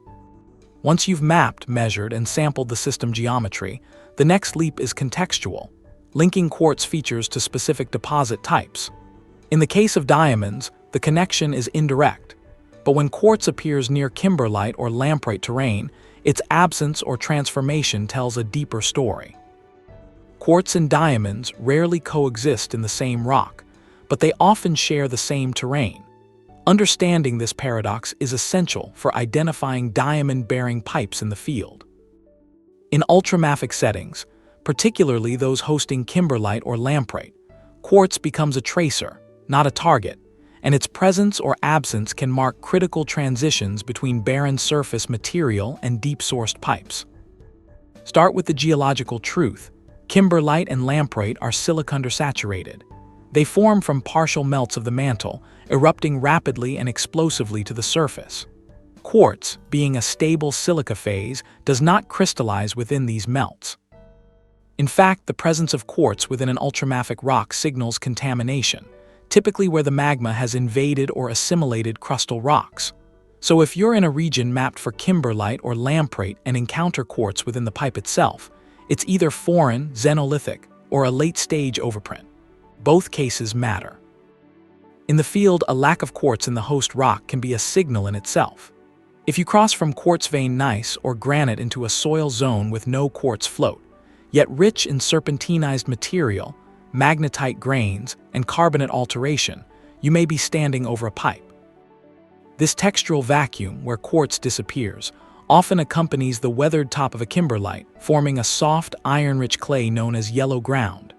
Once you've mapped, measured, and sampled the system geometry, the next leap is contextual, linking quartz features to specific deposit types. In the case of diamonds, the connection is indirect, but when quartz appears near kimberlite or lamprite terrain, its absence or transformation tells a deeper story. Quartz and diamonds rarely coexist in the same rock, but they often share the same terrain. Understanding this paradox is essential for identifying diamond-bearing pipes in the field. In ultramafic settings, particularly those hosting kimberlite or lamprite, quartz becomes a tracer, not a target, and its presence or absence can mark critical transitions between barren surface material and deep-sourced pipes. Start with the geological truth. Kimberlite and lamprite are silica-undersaturated. They form from partial melts of the mantle, erupting rapidly and explosively to the surface. Quartz, being a stable silica phase, does not crystallize within these melts. In fact, the presence of quartz within an ultramafic rock signals contamination, typically where the magma has invaded or assimilated crustal rocks. So if you're in a region mapped for kimberlite or lamprite and encounter quartz within the pipe itself, it's either foreign, xenolithic, or a late-stage overprint. Both cases matter. In the field, a lack of quartz in the host rock can be a signal in itself. If you cross from quartz vein gneiss or granite into a soil zone with no quartz float, yet rich in serpentinized material, magnetite grains, and carbonate alteration, you may be standing over a pipe. This textural vacuum, where quartz disappears, often accompanies the weathered top of a kimberlite, forming a soft, iron-rich clay known as yellow ground.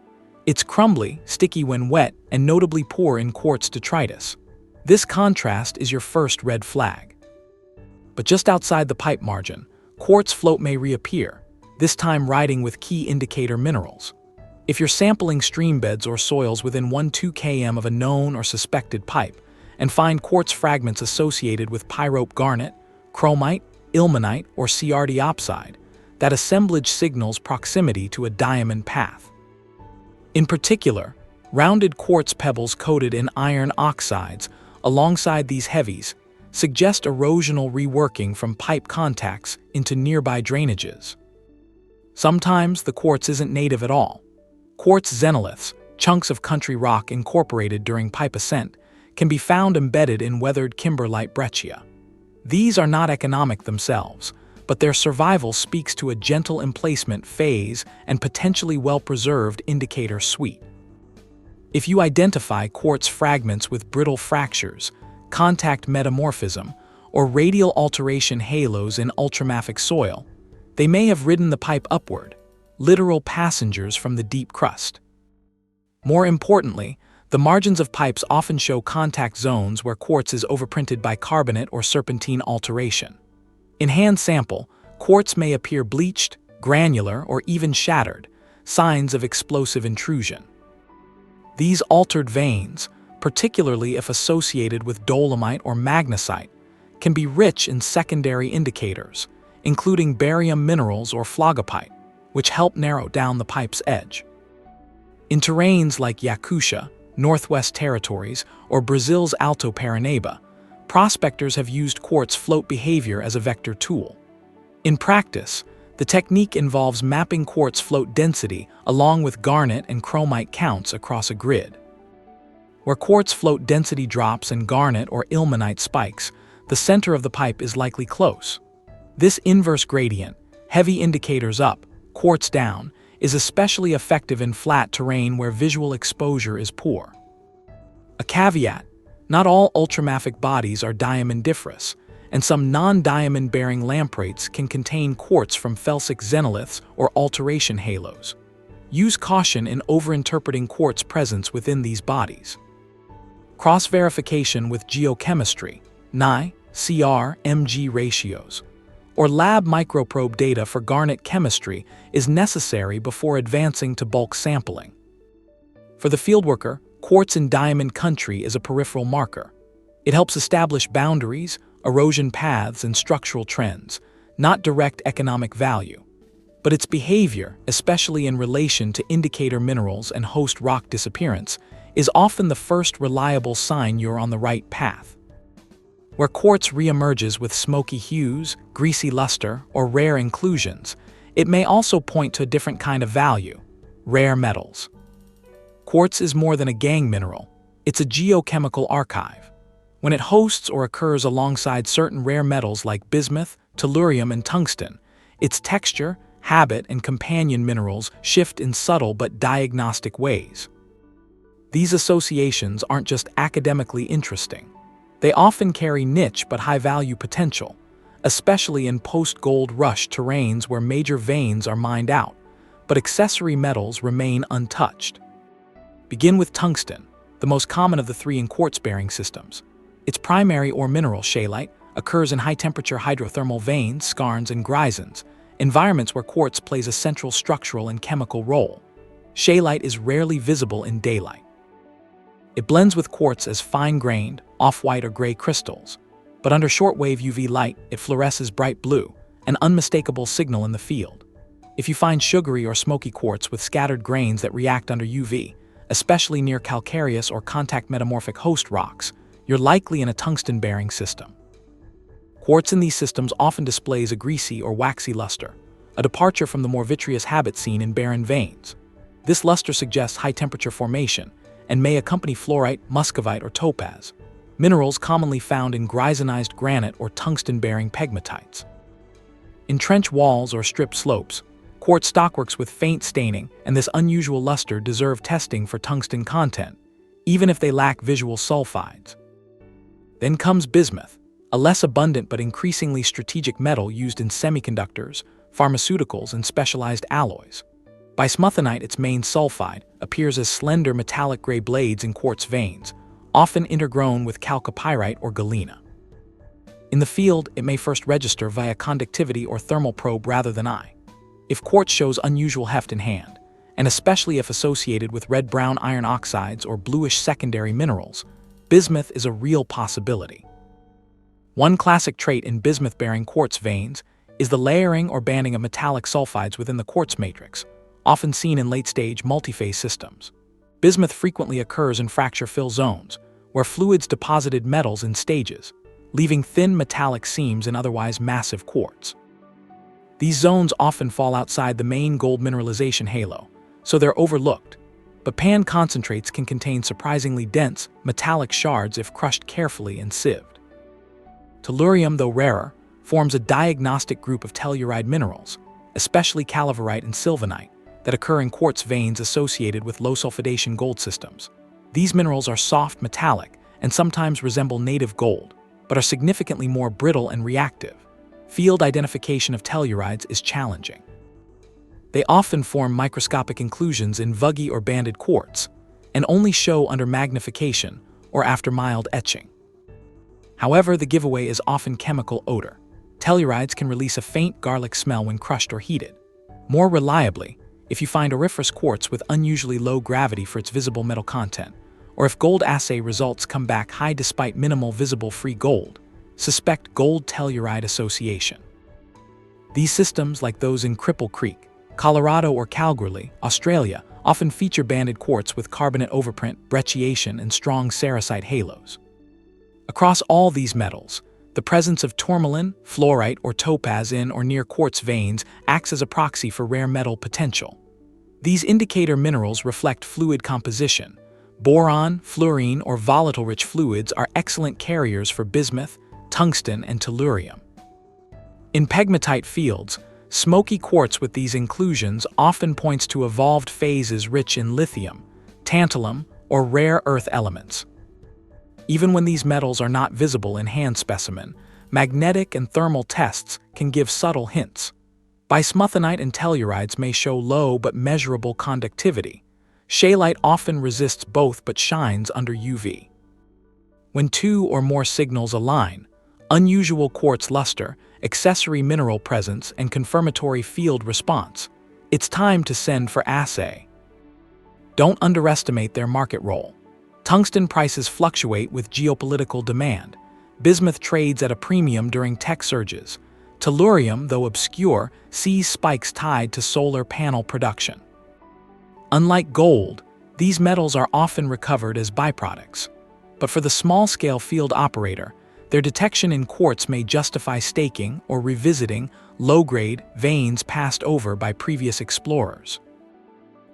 It's crumbly, sticky when wet, and notably poor in quartz detritus. This contrast is your first red flag. But just outside the pipe margin, quartz float may reappear, this time riding with key indicator minerals. If you're sampling stream beds or soils within 1–2 km of a known or suspected pipe, and find quartz fragments associated with pyrope garnet, chromite, ilmenite, or CR diopside, that assemblage signals proximity to a diamond path. In particular, rounded quartz pebbles coated in iron oxides alongside these heavies suggest erosional reworking from pipe contacts into nearby drainages. Sometimes the quartz isn't native at all. Quartz xenoliths, chunks of country rock incorporated during pipe ascent, can be found embedded in weathered kimberlite breccia. These are not economic themselves, but their survival speaks to a gentle emplacement phase and potentially well-preserved indicator suite. If you identify quartz fragments with brittle fractures, contact metamorphism, or radial alteration halos in ultramafic soil, they may have ridden the pipe upward, literal passengers from the deep crust. More importantly, the margins of pipes often show contact zones where quartz is overprinted by carbonate or serpentine alteration. In hand sample, quartz may appear bleached, granular, or even shattered, signs of explosive intrusion. These altered veins, particularly if associated with dolomite or magnesite, can be rich in secondary indicators, including barium minerals or phlogopite, which help narrow down the pipe's edge. In terrains like Yakutia, Northwest Territories, or Brazil's Alto Paranaíba, prospectors have used quartz float behavior as a vector tool. In practice, the technique involves mapping quartz float density along with garnet and chromite counts across a grid. Where quartz float density drops and garnet or ilmenite spikes, the center of the pipe is likely close. This inverse gradient, heavy indicators up, quartz down, is especially effective in flat terrain where visual exposure is poor. A caveat: not all ultramafic bodies are diamondiferous, and some non-diamond-bearing lamprates can contain quartz from felsic xenoliths or alteration halos. Use caution in overinterpreting quartz presence within these bodies. Cross-verification with geochemistry, Ni/Cr/Mg ratios, or lab microprobe data for garnet chemistry is necessary before advancing to bulk sampling. For the fieldworker, quartz in diamond country is a peripheral marker. It helps establish boundaries, erosion paths, and structural trends, not direct economic value. But its behavior, especially in relation to indicator minerals and host rock disappearance, is often the first reliable sign you're on the right path. Where quartz reemerges with smoky hues, greasy luster, or rare inclusions, it may also point to a different kind of value: rare metals. Quartz is more than a gangue mineral, it's a geochemical archive. When it hosts or occurs alongside certain rare metals like bismuth, tellurium, and tungsten, its texture, habit, and companion minerals shift in subtle but diagnostic ways. These associations aren't just academically interesting. They often carry niche but high-value potential, especially in post-gold rush terrains where major veins are mined out, but accessory metals remain untouched. Begin with tungsten, the most common of the three in quartz-bearing systems. Its primary ore mineral, scheelite, occurs in high-temperature hydrothermal veins, skarns, and grisons, environments where quartz plays a central structural and chemical role. Scheelite is rarely visible in daylight. It blends with quartz as fine-grained, off-white or gray crystals, but under shortwave UV light, it fluoresces bright blue, an unmistakable signal in the field. If you find sugary or smoky quartz with scattered grains that react under UV, especially near calcareous or contact metamorphic host rocks, you're likely in a tungsten-bearing system. Quartz in these systems often displays a greasy or waxy luster, a departure from the more vitreous habit seen in barren veins. This luster suggests high-temperature formation, and may accompany fluorite, muscovite, or topaz, minerals commonly found in grisonized granite or tungsten-bearing pegmatites. In trench walls or strip slopes, quartz stockworks with faint staining and this unusual luster deserve testing for tungsten content, even if they lack visual sulfides. Then comes bismuth, a less abundant but increasingly strategic metal used in semiconductors, pharmaceuticals, and specialized alloys. Bismuthinite, its main sulfide, appears as slender metallic gray blades in quartz veins, often intergrown with chalcopyrite or galena. In the field, it may first register via conductivity or thermal probe rather than eye. If quartz shows unusual heft in hand, and especially if associated with red-brown iron oxides or bluish secondary minerals, bismuth is a real possibility. One classic trait in bismuth-bearing quartz veins is the layering or banding of metallic sulfides within the quartz matrix, often seen in late-stage multiphase systems. Bismuth frequently occurs in fracture-fill zones, where fluids deposited metals in stages, leaving thin metallic seams in otherwise massive quartz. These zones often fall outside the main gold mineralization halo, so they're overlooked, but pan concentrates can contain surprisingly dense, metallic shards if crushed carefully and sieved. Tellurium, though rarer, forms a diagnostic group of telluride minerals, especially calaverite and sylvanite, that occur in quartz veins associated with low sulfidation gold systems. These minerals are soft metallic and sometimes resemble native gold, but are significantly more brittle and reactive. Field identification of tellurides is challenging. They often form microscopic inclusions in vuggy or banded quartz, and only show under magnification or after mild etching. However, the giveaway is often chemical odor. Tellurides can release a faint garlic smell when crushed or heated. More reliably, if you find auriferous quartz with unusually low gravity for its visible metal content, or if gold assay results come back high despite minimal visible free gold, suspect gold telluride association. These systems, like those in Cripple Creek, Colorado or Kalgoorlie, Australia, often feature banded quartz with carbonate overprint, brecciation, and strong sericite halos. Across all these metals, the presence of tourmaline, fluorite, or topaz in or near quartz veins acts as a proxy for rare metal potential. These indicator minerals reflect fluid composition. Boron, fluorine, or volatile-rich fluids are excellent carriers for bismuth, tungsten, and tellurium. In pegmatite fields, smoky quartz with these inclusions often points to evolved phases rich in lithium, tantalum, or rare earth elements. Even when these metals are not visible in hand specimen, magnetic and thermal tests can give subtle hints. Bismuthinite and tellurides may show low but measurable conductivity. Scheelite often resists both but shines under UV. When two or more signals align, unusual quartz luster, accessory mineral presence, and confirmatory field response, it's time to send for assay. Don't underestimate their market role. Tungsten prices fluctuate with geopolitical demand. Bismuth trades at a premium during tech surges. Tellurium, though obscure, sees spikes tied to solar panel production. Unlike gold, these metals are often recovered as byproducts. But for the small-scale field operator, their detection in quartz may justify staking or revisiting low-grade veins passed over by previous explorers.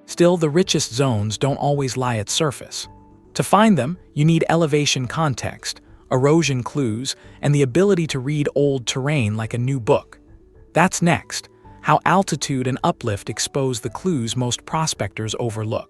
Still, the richest zones don't always lie at surface. To find them, you need elevation context, erosion clues, and the ability to read old terrain like a new book. That's next, how altitude and uplift expose the clues most prospectors overlook.